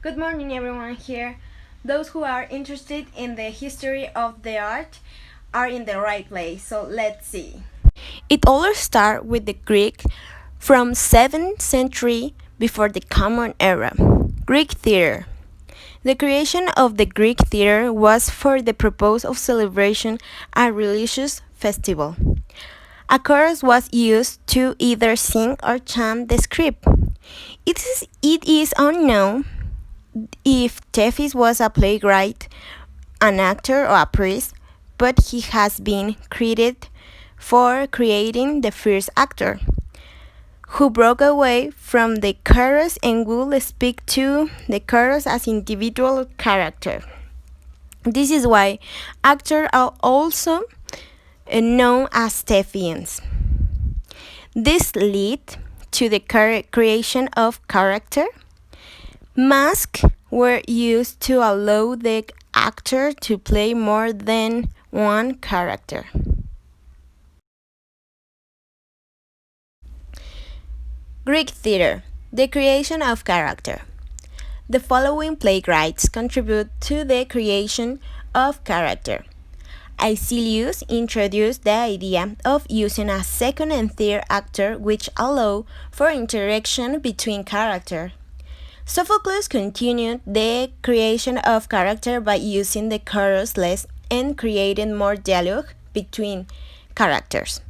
Good morning, everyone here. Those who are interested in the history of the art are in the right place, so let's see. It all started with the Greek from 7th century before the Common Era. Greek theater. The creation of the Greek theater was for the purpose of celebration a religious festival. A chorus was used to either sing or chant the script. It is unknown if Tethys was a playwright, an actor, or a priest, but he has been credited for creating the first actor, who broke away from the chorus and would speak to the chorus as individual character. This is why actors are also known as Tethyians. This led to the creation of character. Masks were used to allow the actor to play more than one character. Greek theater, the creation of character. The following playwrights contribute to the creation of character. Aeschylus introduced the idea of using a second and third actor which allow for interaction between characters. Sophocles continued the creation of character by using the chorus less and creating more dialogue between characters.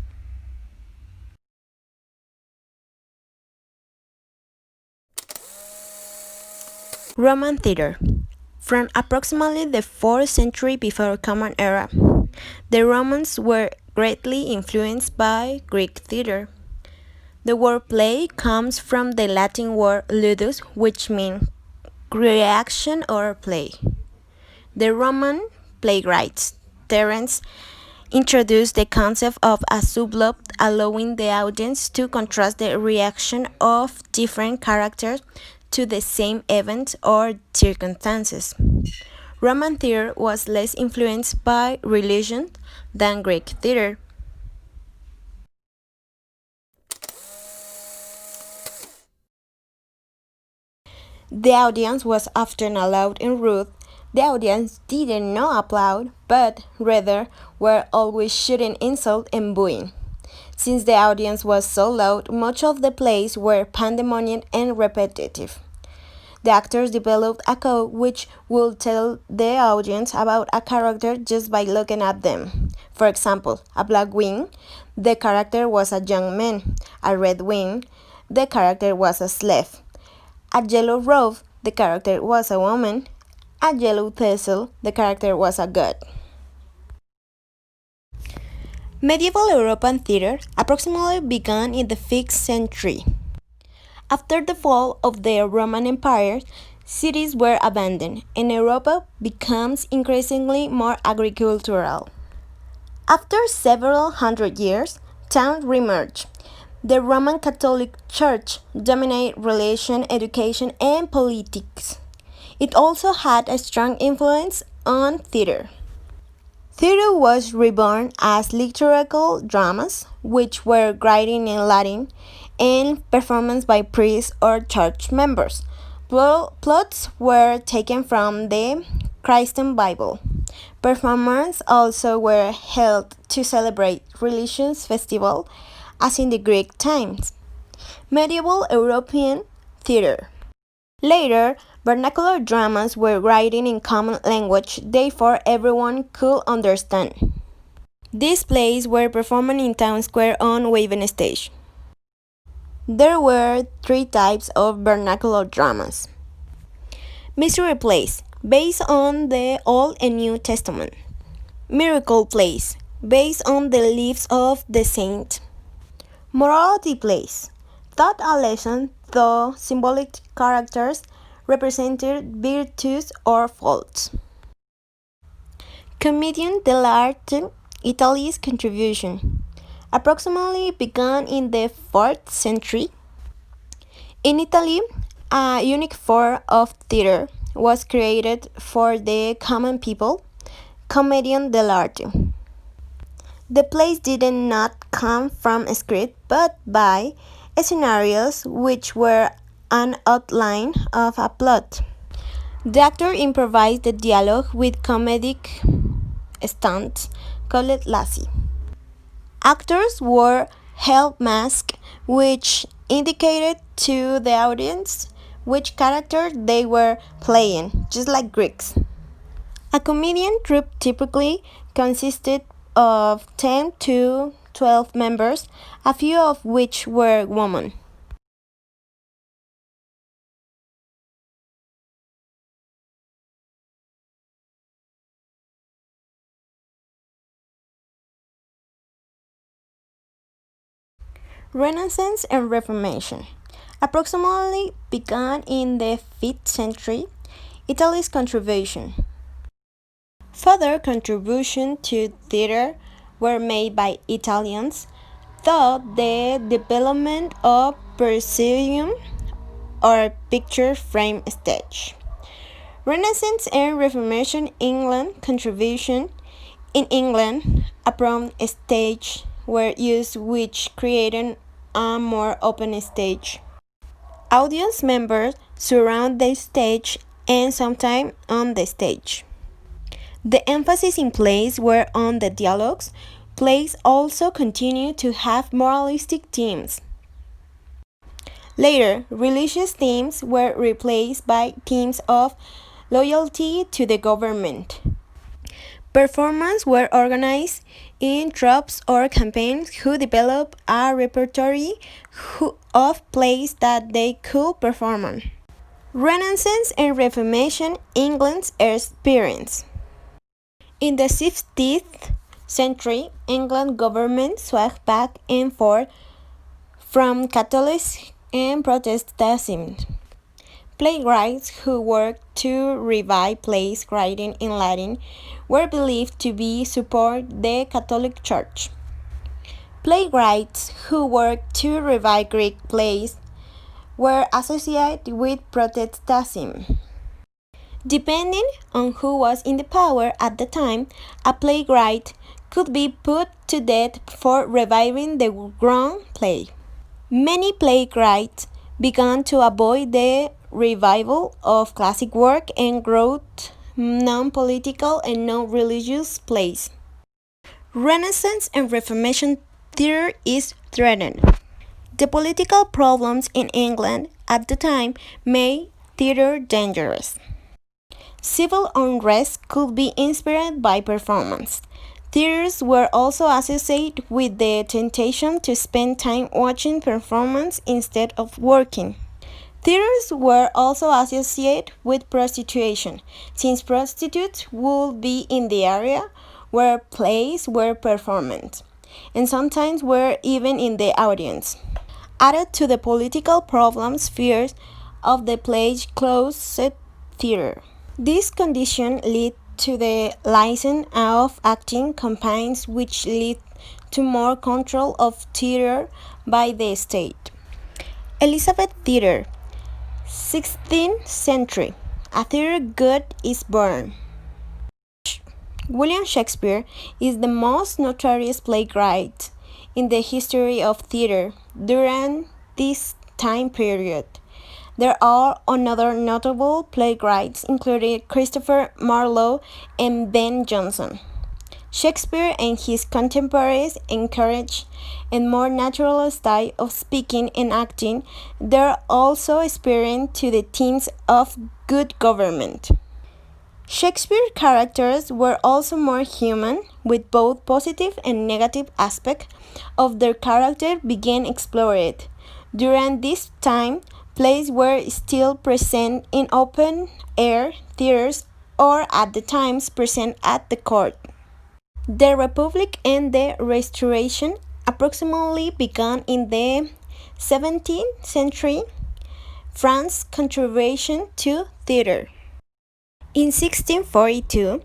Roman theater. From approximately the 4th century before Common Era, the Romans were greatly influenced by Greek theater. The word play comes from the Latin word ludus, which means reaction or play. The Roman playwright Terence introduced the concept of a subplot, allowing the audience to contrast the reaction of different characters to the same event or circumstances. Roman theater was less influenced by religion than Greek theater. The audience was often loud and rude. The audience didn't not applaud, but rather were always shooting insults and booing. Since the audience was so loud, much of the plays were pandemonium and repetitive. The actors developed a code which would tell the audience about a character just by looking at them. For example, a black wing, the character was a young man. A red wing, the character was a slave. A yellow robe, the character was a woman. A yellow thistle, the character was a god. Medieval European theater approximately began in the 5th century. After the fall of the Roman Empire, cities were abandoned, and Europe becomes increasingly more agricultural. After several hundred years, towns reemerged. The Roman Catholic Church dominated religion, education, and politics. It also had a strong influence on theater. Theater was reborn as liturgical dramas, which were written in Latin and performed by priests or church members. Plots were taken from the Christian Bible. Performances also were held to celebrate religious festivals, as in the Greek times. Medieval European theater. Later, vernacular dramas were written in common language, therefore everyone could understand. These plays were performed in town square on wooden stage. There were 3 types of vernacular dramas. Mystery plays, based on the Old and New Testament. Miracle plays, based on the lives of the saints. Morality plays, taught a lesson through symbolic characters represented virtues or faults. Comedian dell'arte, Italy's contribution, approximately began in the 4th century. In Italy, a unique form of theater was created for the common people, comedian dell'arte. The plays did not come from a script but by scenarios which were an outline of a plot. The actor improvised the dialogue with comedic stunts called lazy. Actors wore held masks which indicated to the audience which character they were playing, just like Greeks. A comedian troupe typically consisted of 10 to 12 members, a few of which were women. Renaissance and Reformation approximately began in the 5th century. Italy's contribution. Further contributions to theater were made by Italians, though the development of proscenium or picture frame stage. Renaissance and Reformation England contribution. In England, a prone stage were used which created a more open stage. Audience members surround the stage and sometimes on the stage. The emphasis in plays were on the dialogues. Plays also continued to have moralistic themes. Later, religious themes were replaced by themes of loyalty to the government. Performances were organized in troupes or campaigns who developed a repertory of plays that they could perform on. Renaissance and Reformation England's experience. In the 16th century, England government swung back and forth from Catholicism and Protestantism. Playwrights who worked to revive plays written in Latin were believed to be support the Catholic Church. Playwrights who worked to revive Greek plays were associated with Protestantism. Depending on who was in the power at the time, a playwright could be put to death for reviving the wrong play. Many playwrights began to avoid the revival of classic work and wrote non-political and non-religious plays. Renaissance and Reformation theater is threatened. The political problems in England at the time made theater dangerous. Civil unrest could be inspired by performance. Theaters were also associated with the temptation to spend time watching performance instead of working. Theaters were also associated with prostitution, since prostitutes would be in the area where plays were performed, and sometimes were even in the audience. Added to the political problems, fears of the plague closed theater. This condition led to the license of acting campaigns which led to more control of theater by the state. Elizabeth Theater, 16th century. A theater god is born. William Shakespeare is the most notorious playwright in the history of theater during this time period. There are other notable playwrights, including Christopher Marlowe and Ben Jonson. Shakespeare and his contemporaries encouraged a more natural style of speaking and acting. They also aspiring to the themes of good government. Shakespeare's characters were also more human, with both positive and negative aspects of their character being explored. During this time, plays were still present in open-air theaters or at the times present at the court. The Republic and the Restoration approximately began in the 17th century. France's contribution to theater. In 1642,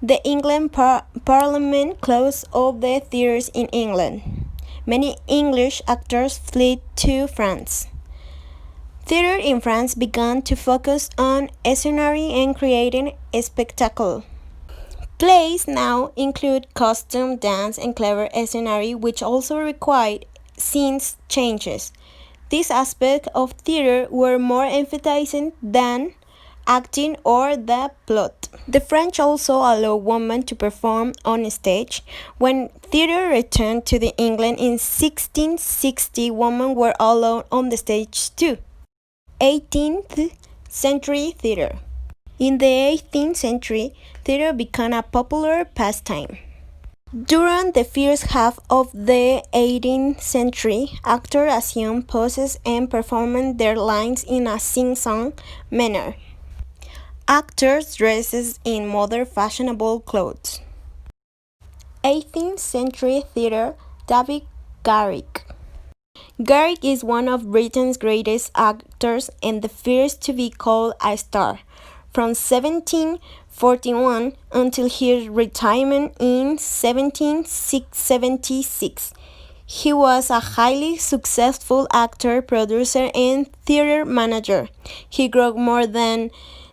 the England Parliament closed all the theaters in England. Many English actors fled to France. Theater in France began to focus on scenery and creating a spectacle. Plays now include costume, dance, and clever scenery, which also required scene changes. These aspects of theater were more emphasized than acting, or the plot. The French also allowed women to perform on stage. When theater returned to England in 1660, women were allowed on the stage too. 18th century theater. In the 18th century, theater became a popular pastime. During the first half of the 18th century, actors assumed poses and performed their lines in a sing-song manner. Actors dressed in modern fashionable clothes. 18th century theater, David Garrick. Garrick is one of Britain's greatest actors and the first to be called a star. From 1741 until his retirement in 1776, he was a highly successful actor, producer, and theater manager. He wrote more than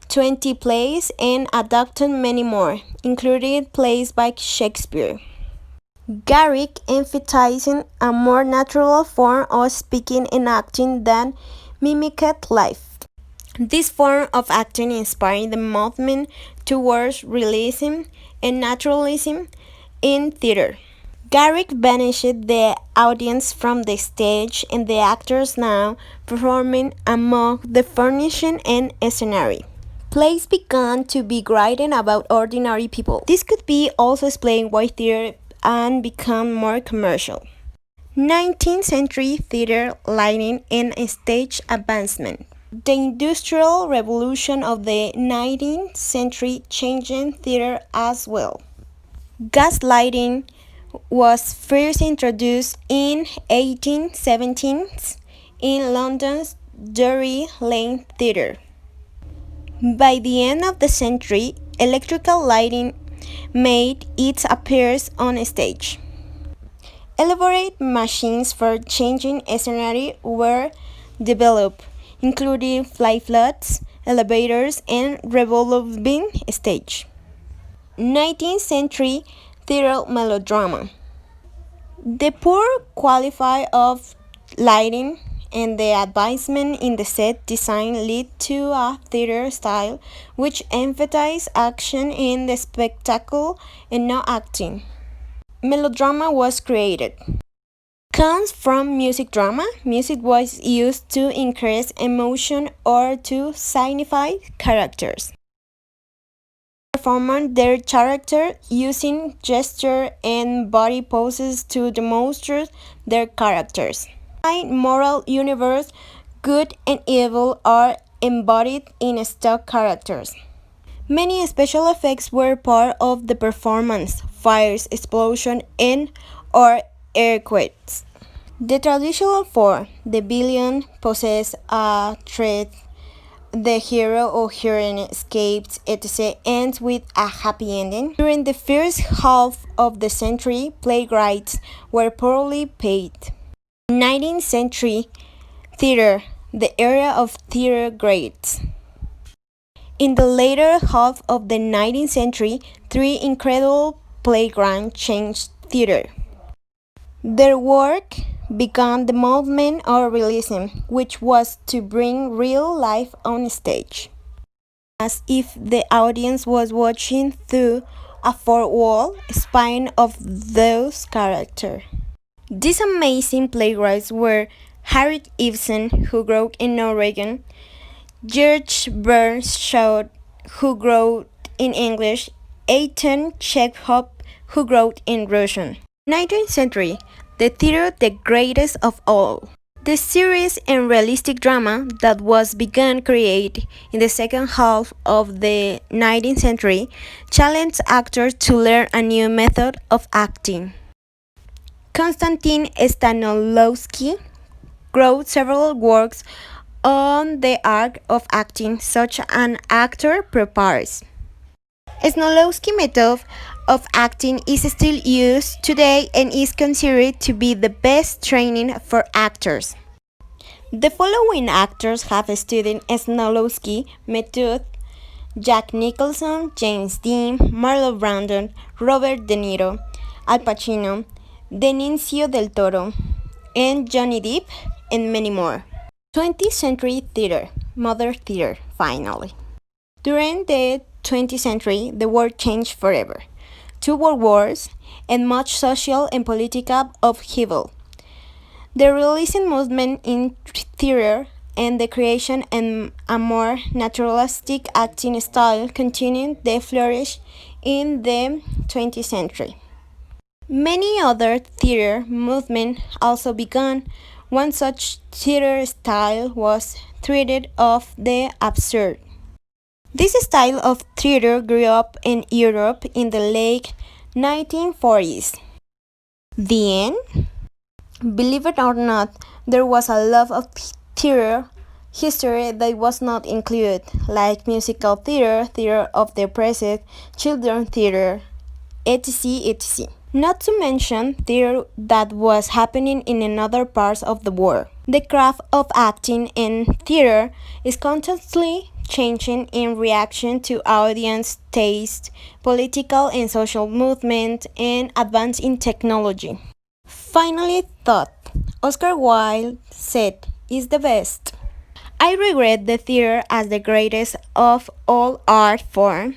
20 plays and adapted many more, including plays by Shakespeare. Garrick emphasizing a more natural form of speaking and acting that mimicked life. This form of acting inspired the movement towards realism and naturalism in theater. Garrick banished the audience from the stage and the actors now performing among the furnishing and scenery. Plays began to be written about ordinary people. This could be also explain why theater and become more commercial. 19th century theater lighting and stage advancement. The Industrial Revolution of the 19th century changed theater as well. Gas lighting was first introduced in 1817 in London's Drury Lane Theatre. By the end of the century, electrical lighting made its appearance on stage. Elaborate machines for changing scenery were developed, including floats, elevators, and revolving stage. 19th century theater melodrama. The poor quality of lighting and the advancement in the set design led to a theater style which emphasized action in the spectacle and not acting. Melodrama was created. Comes from music drama. Music was used to increase emotion or to signify characters. Performers their character using gesture and body poses to demonstrate their characters. In moral universe, good and evil are embodied in stock characters. Many special effects were part of the performance: fires, explosions, and or earthquakes. The traditional form, the villain poses a threat, the hero or heroine escapes, etc., ends with a happy ending. During the first half of the century, playwrights were poorly paid. 19th century theater, the era of theater greats. In the later half of the 19th century, three incredible playwrights changed theater. Their work began the movement of realism, which was to bring real life on stage, as if the audience was watching through a four-wall spine of those characters. These amazing playwrights were Harry Ibsen, who wrote in Norwegian, George Bernard, who wrote in English, Anton Chekhov, who wrote in Russian. 19th century, the theater the greatest of all. The serious and realistic drama that was begun created in the second half of the 19th century challenged actors to learn a new method of acting. Konstantin Stanislavski wrote several works on the art of acting, such an actor prepares. Stanislavski's method of acting is still used today and is considered to be the best training for actors. The following actors have studied Stanislavski's method: Jack Nicholson, James Dean, Marlon Brando, Robert De Niro, Al Pacino, Benicio del Toro, and Johnny Depp, and many more. 20th century theater, modern theater, finally. During the 20th century, the world changed forever. Two world wars and much social and political upheaval. The releasing movement in theater and the creation and a more naturalistic acting style continued to flourish in the 20th century. Many other theater movements also began. One such theater style was theater of the absurd. This style of theater grew up in Europe in the late 1940s. The end? Believe it or not, there was a lot of theater history that was not included, like musical theater, theater of the oppressed, children theater, etc. etc. Not to mention theater that was happening in other parts of the world. The craft of acting in theater is constantly changing in reaction to audience taste, political and social movement, and advance in technology. Finally, thought Oscar Wilde said, "Is the best." I regret the theater as the greatest of all art forms,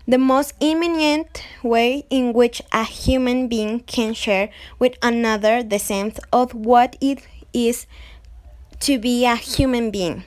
the most imminent way in which a human being can share with another the sense of what it is to be a human being.